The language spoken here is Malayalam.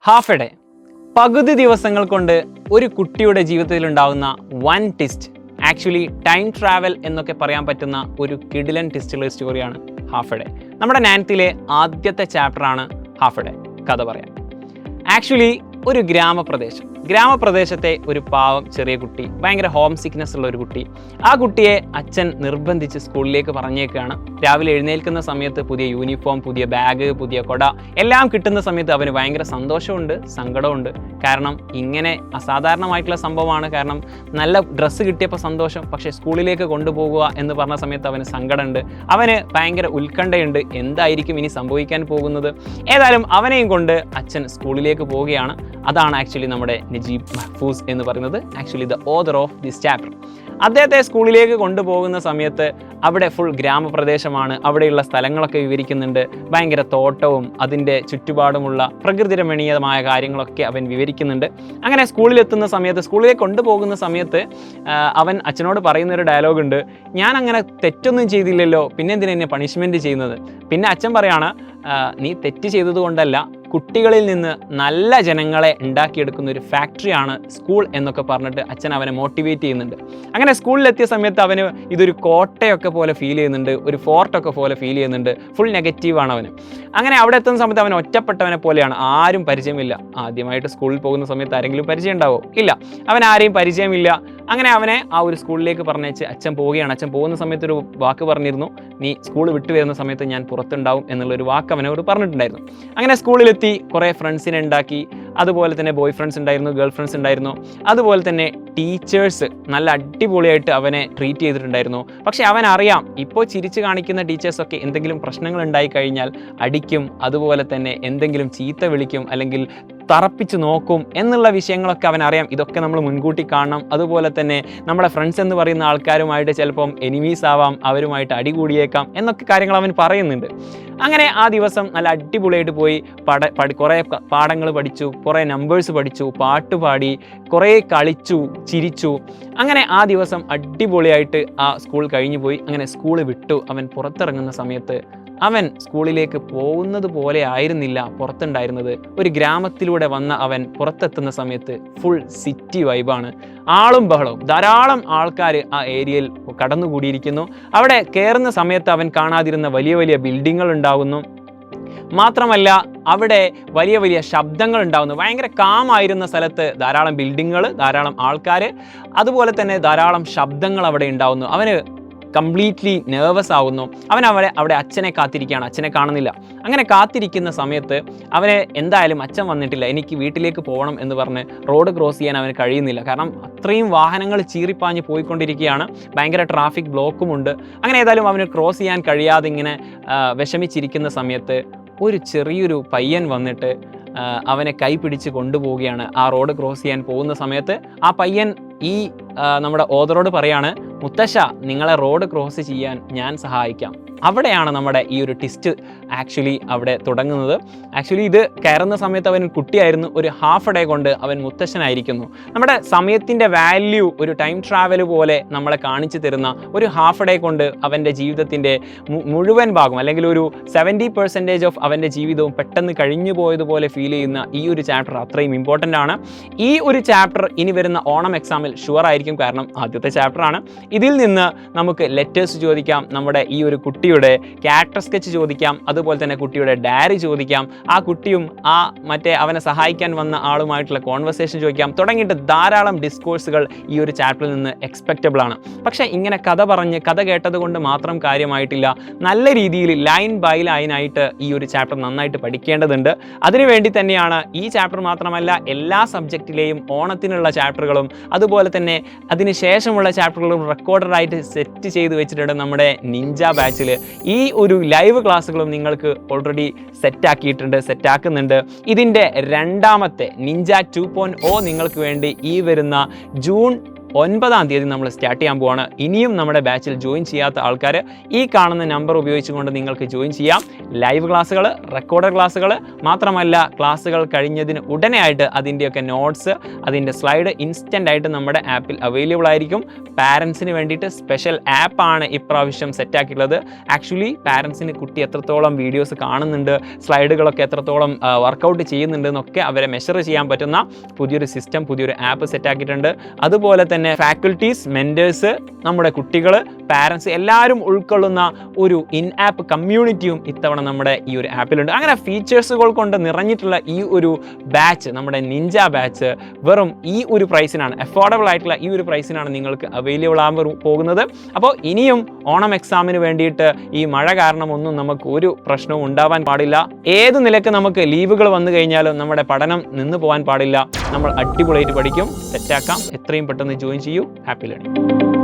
ഹാഫ് എ ഡേ പകുതി ദിവസങ്ങൾ കൊണ്ട് ഒരു കുട്ടിയുടെ ജീവിതത്തിൽ ഉണ്ടാകുന്ന one twist, actually time travel എന്നൊക്കെ പറയാൻ പറ്റുന്ന ഒരു കിടിലൻ ട്വിസ്റ്റുള്ള സ്റ്റോറിയാണ് ഹാഫ് എ ഡേ. നമ്മുടെ 9th ആദ്യത്തെ ചാപ്റ്ററാണ് ഹാഫ് എ ഡേ. കഥ പറയാം. ആക്ച്വലി ഒരു ഗ്രാമപ്രദേശത്തെ ഒരു പാവം ചെറിയ കുട്ടി, ഭയങ്കര ഹോം സിക്നെസ് ഉള്ള ഒരു കുട്ടി. ആ കുട്ടിയെ അച്ഛൻ നിർബന്ധിച്ച് സ്കൂളിലേക്ക് പറഞ്ഞേക്കുകയാണ്. രാവിലെ എഴുന്നേൽക്കുന്ന സമയത്ത് പുതിയ യൂണിഫോം, പുതിയ ബാഗ്, പുതിയ കൊട എല്ലാം കിട്ടുന്ന സമയത്ത് അവന് ഭയങ്കര സന്തോഷമുണ്ട്, സങ്കടമുണ്ട്. കാരണം ഇങ്ങനെ അസാധാരണമായിട്ടുള്ള സംഭവമാണ്. കാരണം നല്ല ഡ്രസ്സ് കിട്ടിയപ്പോൾ സന്തോഷം, പക്ഷേ സ്കൂളിലേക്ക് കൊണ്ടുപോകുക എന്ന് പറഞ്ഞ സമയത്ത് അവന് സങ്കടമുണ്ട്. അവന് ഭയങ്കര ഉത്കണ്ഠയുണ്ട്, എന്തായിരിക്കും ഇനി സംഭവിക്കാൻ പോകുന്നത്. ഏതായാലും അവനെയും കൊണ്ട് അച്ഛൻ സ്കൂളിലേക്ക് പോവുകയാണ്. അതാണ് ആക്ച്വലി നമ്മുടെ നജീബ് മഹ്ഫൂസ് എന്ന് പറയുന്നത്, actually the author of this chapter. അദ്ദേഹത്തെ സ്കൂളിലേക്ക് കൊണ്ടുപോകുന്ന സമയത്ത് അവിടെ ഫുൾ ഗ്രാമപ്രദേശമാണ്. അവിടെയുള്ള സ്ഥലങ്ങളൊക്കെ വിവരിക്കുന്നുണ്ട്. ഭയങ്കര തോട്ടവും അതിൻ്റെ ചുറ്റുപാടുമുള്ള പ്രകൃതിരമണീയമായ കാര്യങ്ങളൊക്കെ അവൻ വിവരിക്കുന്നുണ്ട്. അങ്ങനെ സ്കൂളിലേക്ക് കൊണ്ടുപോകുന്ന സമയത്ത് അവൻ അച്ഛനോട് പറയുന്നൊരു ഡയലോഗ് ഉണ്ട്, ഞാൻ അങ്ങനെ തെറ്റൊന്നും ചെയ്തില്ലല്ലോ, പിന്നെ എന്തിനാ എന്നെ പണിഷ്മെൻറ്റ് ചെയ്യുന്നത്. പിന്നെ അച്ഛൻ പറയാണ്, നീ തെറ്റ് ചെയ്തതുകൊണ്ടല്ല, കുട്ടികളിൽ നിന്ന് നല്ല ജനങ്ങളെ ഉണ്ടാക്കിയെടുക്കുന്ന ഒരു ഫാക്ടറിയാണ് സ്കൂൾ എന്നൊക്കെ പറഞ്ഞിട്ട് അച്ഛൻ അവനെ മോട്ടിവേറ്റ് ചെയ്യുന്നുണ്ട്. അങ്ങനെ സ്കൂളിലെത്തിയ സമയത്ത് അവന് ഇതൊരു കോട്ടയൊക്കെ പോലെ ഫീൽ ചെയ്യുന്നുണ്ട്, ഒരു ഫോർട്ടൊക്കെ പോലെ ഫീൽ ചെയ്യുന്നുണ്ട്. ഫുൾ നെഗറ്റീവാണ് അവന്. അങ്ങനെ അവിടെ എത്തുന്ന സമയത്ത് അവൻ ഒറ്റപ്പെട്ടവനെ പോലെയാണ്, ആരും പരിചയമില്ല. ആദ്യമായിട്ട് സ്കൂളിൽ പോകുന്ന സമയത്ത് ആരെങ്കിലും പരിചയം ഉണ്ടാവോ? ഇല്ല, അവൻ ആരെയും പരിചയമില്ല. അങ്ങനെ അവനെ ആ ഒരു സ്കൂളിലേക്ക് പറഞ്ഞേച്ച് അച്ഛൻ പോവുകയാണ്. അച്ഛൻ പോകുന്ന സമയത്ത് ഒരു വാക്ക് പറഞ്ഞിരുന്നു, നീ സ്കൂൾ വിട്ടു വരുന്ന സമയത്ത് ഞാൻ പുറത്തുണ്ടാവും എന്നുള്ളൊരു വാക്ക് അവനോട് പറഞ്ഞിട്ടുണ്ടായിരുന്നു. അങ്ങനെ സ്കൂളിലെത്തി കുറേ ഫ്രണ്ട്സിനെ ഉണ്ടാക്കി. അതുപോലെ തന്നെ ബോയ് ഫ്രണ്ട്സ് ഉണ്ടായിരുന്നു, ഗേൾ ഫ്രണ്ട്സ് ഉണ്ടായിരുന്നു. അതുപോലെ തന്നെ ടീച്ചേഴ്സ് നല്ല അടിപൊളിയായിട്ട് അവനെ ട്രീറ്റ് ചെയ്തിട്ടുണ്ടായിരുന്നു. പക്ഷേ അവനറിയാം, ഇപ്പോൾ ചിരിച്ച് കാണിക്കുന്ന ടീച്ചേഴ്സൊക്കെ എന്തെങ്കിലും പ്രശ്നങ്ങൾ ഉണ്ടായി കഴിഞ്ഞാൽ അടിക്കും, അതുപോലെ തന്നെ എന്തെങ്കിലും ചീത്ത വിളിക്കും, അല്ലെങ്കിൽ തറപ്പിച്ച് നോക്കും എന്നുള്ള വിഷയങ്ങളൊക്കെ അവനറിയാം. ഇതൊക്കെ നമ്മൾ മുൻകൂട്ടി കാണണം. അതുപോലെ തന്നെ നമ്മുടെ ഫ്രണ്ട്സ് എന്ന് പറയുന്ന ആൾക്കാരുമായിട്ട് ചിലപ്പം എനിമീസ് ആവാം, അവരുമായിട്ട് അടികൂടിയേക്കാം എന്നൊക്കെ കാര്യങ്ങൾ അവൻ പറയുന്നുണ്ട്. അങ്ങനെ ആ ദിവസം നല്ല അടിപൊളിയായിട്ട് പോയി കുറേ പാഠങ്ങൾ പഠിച്ചു, കുറേ നമ്പേഴ്സ് പഠിച്ചു, പാട്ടുപാടി, കുറേ കളിച്ചു, ചിരിച്ചു. അങ്ങനെ ആ ദിവസം അടിപൊളിയായിട്ട് ആ സ്കൂൾ കഴിഞ്ഞു പോയി. അങ്ങനെ സ്കൂൾ വിട്ടു അവൻ പുറത്തിറങ്ങുന്ന സമയത്ത് അവൻ സ്കൂളിലേക്ക് പോകുന്നത് പോലെ ആയിരുന്നില്ല പുറത്തുണ്ടായിരുന്നത്. ഒരു ഗ്രാമത്തിലൂടെ വന്ന അവൻ പുറത്തെത്തുന്ന സമയത്ത് ഫുൾ സിറ്റി വൈബാണ്, ആളും ബഹളവും. ധാരാളം ആൾക്കാർ ആ ഏരിയയിൽ കടന്നുകൂടിയിരിക്കുന്നു. അവിടെ കയറുന്ന സമയത്ത് അവൻ കാണാതിരുന്ന വലിയ വലിയ ബിൽഡിങ്ങുകൾ ഉണ്ടാകുന്നു. മാത്രമല്ല അവിടെ വലിയ വലിയ ശബ്ദങ്ങൾ ഉണ്ടാകുന്നു. ഭയങ്കര കാമായിരുന്ന സ്ഥലത്ത് ധാരാളം ബിൽഡിങ്ങുകൾ, ധാരാളം ആൾക്കാർ, അതുപോലെ തന്നെ ധാരാളം ശബ്ദങ്ങൾ അവിടെ ഉണ്ടാകുന്നു. അവന് കംപ്ലീറ്റ്ലി നെർവസ് ആവുന്നു. അവിടെ അച്ഛനെ കാത്തിരിക്കുകയാണ്, അച്ഛനെ കാണുന്നില്ല. അങ്ങനെ കാത്തിരിക്കുന്ന സമയത്ത് അവന് എന്തായാലും അച്ഛൻ വന്നിട്ടില്ല, എനിക്ക് വീട്ടിലേക്ക് പോകണം എന്ന് പറഞ്ഞ് റോഡ് ക്രോസ് ചെയ്യാൻ അവന് കഴിയുന്നില്ല. കാരണം അത്രയും വാഹനങ്ങൾ ചീറിപ്പാഞ്ഞ് പോയിക്കൊണ്ടിരിക്കുകയാണ്, ഭയങ്കര ട്രാഫിക് ബ്ലോക്കുമുണ്ട്. അങ്ങനെ ഏതായാലും അവന് ക്രോസ് ചെയ്യാൻ കഴിയാതെ ഇങ്ങനെ വിഷമിച്ചിരിക്കുന്ന സമയത്ത് ഒരു ചെറിയൊരു പയ്യൻ വന്നിട്ട് അവനെ കൈ പിടിച്ച് കൊണ്ടുപോവുകയാണ്. ആ റോഡ് ക്രോസ് ചെയ്യാൻ പോകുന്ന സമയത്ത് ആ പയ്യൻ ഈ നമ്മുടെ ഓതറോട് പറയാണ്, മുത്തശ്ശ, നിങ്ങളെ റോഡ് ക്രോസ് ചെയ്യാൻ ഞാൻ സഹായിക്കാം. അവിടെയാണ് നമ്മുടെ ഈ ഒരു ട്വിസ്റ്റ് ആക്ച്വലി അവിടെ തുടങ്ങുന്നത്. ആക്ച്വലി ഇത് കയറുന്ന സമയത്ത് അവൻ കുട്ടിയായിരുന്നു, ഒരു ഹാഫ് എ ഡേ കൊണ്ട് അവൻ മുത്തശ്ശനായിരിക്കുന്നു. നമ്മുടെ സമയത്തിൻ്റെ വാല്യൂ ഒരു ടൈം ട്രാവൽ പോലെ നമ്മളെ കാണിച്ചു തരുന്ന ഒരു ഹാഫ് എ ഡേ കൊണ്ട് അവൻ്റെ ജീവിതത്തിൻ്റെ മുഴുവൻ ഭാഗം, അല്ലെങ്കിൽ ഒരു 70% ഓഫ് അവൻ്റെ ജീവിതവും പെട്ടെന്ന് കഴിഞ്ഞു പോയതുപോലെ ഫീൽ ചെയ്യുന്ന ഈ ഒരു ചാപ്റ്റർ അത്രയും ഇമ്പോർട്ടൻ്റ് ആണ്. ഈ ഒരു ചാപ്റ്റർ ഇനി വരുന്ന ഓണം എക്സാമിൽ ഷുവർ ആയിരിക്കും, കാരണം ആദ്യത്തെ ചാപ്റ്ററാണ്. ഇതിൽ നിന്ന് നമുക്ക് ലെറ്റേഴ്സ് ചോദിക്കാം, നമ്മുടെ ഈ ഒരു കുട്ടിയുടെ ക്യാരക്ടർ സ്കെച്ച് ചോദിക്കാം, അതുപോലെ തന്നെ കുട്ടിയുടെ ഡയറി ചോദിക്കാം, ആ കുട്ടിയും ആ അവനെ സഹായിക്കാൻ വന്ന ആളുമായിട്ടുള്ള കോൺവെർസേഷൻ ചോദിക്കാം, തുടങ്ങിയിട്ട് ധാരാളം ഡിസ്കോഴ്സുകൾ ഈ ഒരു ചാപ്റ്ററിൽ നിന്ന് എക്സ്പെക്റ്റബിൾ ആണ്. പക്ഷേ ഇങ്ങനെ കഥ കേട്ടത് കൊണ്ട് മാത്രം കാര്യമായിട്ടില്ല. നല്ല രീതിയിൽ ലൈൻ ബൈ ലൈനായിട്ട് ഈ ഒരു ചാപ്റ്റർ നന്നായിട്ട് പഠിക്കേണ്ടതുണ്ട്. അതിനുവേണ്ടി തന്നെയാണ് ഈ ചാപ്റ്റർ മാത്രമല്ല എല്ലാ സബ്ജക്റ്റിലെയും ഓണത്തിനുള്ള ചാപ്റ്ററുകളും അതുപോലെ തന്നെ അതിന് ശേഷമുള്ള ചാപ്റ്ററുകളും റെക്കോർഡറായിട്ട് സെറ്റ് ചെയ്ത് വെച്ചിട്ടുണ്ട് നമ്മുടെ നിഞ്ച ബാച്ചിൽ. ഈ ഒരു ലൈവ് ക്ലാസ്സുകളും നിങ്ങൾക്ക് ഓൾറെഡി സെറ്റാക്കുന്നുണ്ട്. ഇതിൻ്റെ രണ്ടാമത്തെ നിഞ്ച 2.0 നിങ്ങൾക്ക് വേണ്ടി ഈ വരുന്ന ജൂൺ 9-ാം തീയതി നമ്മൾ സ്റ്റാർട്ട് ചെയ്യാൻ പോവാണ്. ഇനിയും നമ്മുടെ ബാച്ചിൽ ജോയിൻ ചെയ്യാത്ത ആൾക്കാർ ഈ കാണുന്ന നമ്പർ ഉപയോഗിച്ചുകൊണ്ട് നിങ്ങൾക്ക് ജോയിൻ ചെയ്യാം. ലൈവ് ക്ലാസ്സുകൾ, റെക്കോർഡഡ് ക്ലാസ്സുകൾ മാത്രമല്ല, ക്ലാസ്സുകൾ കഴിഞ്ഞതിന് ഉടനെ ആയിട്ട് അതിൻ്റെയൊക്കെ നോട്ട്സ്, അതിൻ്റെ സ്ലൈഡ് ഇൻസ്റ്റൻ്റ് ആയിട്ട് നമ്മുടെ ആപ്പിൽ അവൈലബിൾ ആയിരിക്കും. പാരൻസിന് വേണ്ടിയിട്ട് സ്പെഷ്യൽ ആപ്പാണ് ഇപ്രാവശ്യം സെറ്റാക്കിയിട്ടുള്ളത്. ആക്ച്വലി പാരൻസിന് കുട്ടി എത്രത്തോളം വീഡിയോസ് കാണുന്നുണ്ട്, സ്ലൈഡുകളൊക്കെ എത്രത്തോളം വർക്കൗട്ട് ചെയ്യുന്നുണ്ട് എന്നൊക്കെ അവരെ മെഷർ ചെയ്യാൻ പറ്റുന്ന പുതിയൊരു സിസ്റ്റം, പുതിയൊരു ആപ്പ് സെറ്റാക്കിയിട്ടുണ്ട്. അതുപോലെ തന്നെ ഫാക്കൽറ്റീസ്, മെൻറ്റേഴ്സ്, നമ്മുടെ കുട്ടികൾ, പാരൻസ് എല്ലാവരും ഉൾക്കൊള്ളുന്ന ഒരു ഇൻ ആപ്പ് കമ്മ്യൂണിറ്റിയും ഇത്തവണ നമ്മുടെ ഈ ഒരു ആപ്പിലുണ്ട്. അങ്ങനെ ഫീച്ചേഴ്സുകൾ കൊണ്ട് നിറഞ്ഞിട്ടുള്ള ഈ ഒരു ബാച്ച്, നമ്മുടെ നിഞ്ച ബാച്ച് വെറും ഈ ഒരു പ്രൈസിനാണ്, അഫോർഡബിൾ ആയിട്ടുള്ള ഈ ഒരു പ്രൈസിനാണ് നിങ്ങൾക്ക് അവൈലബിൾ ആകാൻ പോകുന്നത്. അപ്പോൾ ഇനിയും ഓണം എക്സാമിന് വേണ്ടിയിട്ട് ഈ മഴ കാരണം ഒന്നും നമുക്ക് ഒരു പ്രശ്നവും ഉണ്ടാവാൻ പാടില്ല. ഏത് നിലയ്ക്ക് നമുക്ക് ലീവുകൾ വന്നു കഴിഞ്ഞാലും നമ്മുടെ പഠനം നിന്ന് പോകാൻ പാടില്ല. നമ്മൾ അടിപൊളിയായിട്ട് പഠിക്കും, സെറ്റാക്കാം. എത്രയും പെട്ടെന്ന് ജോയിൻ ചെയ്യൂ. Happy learning.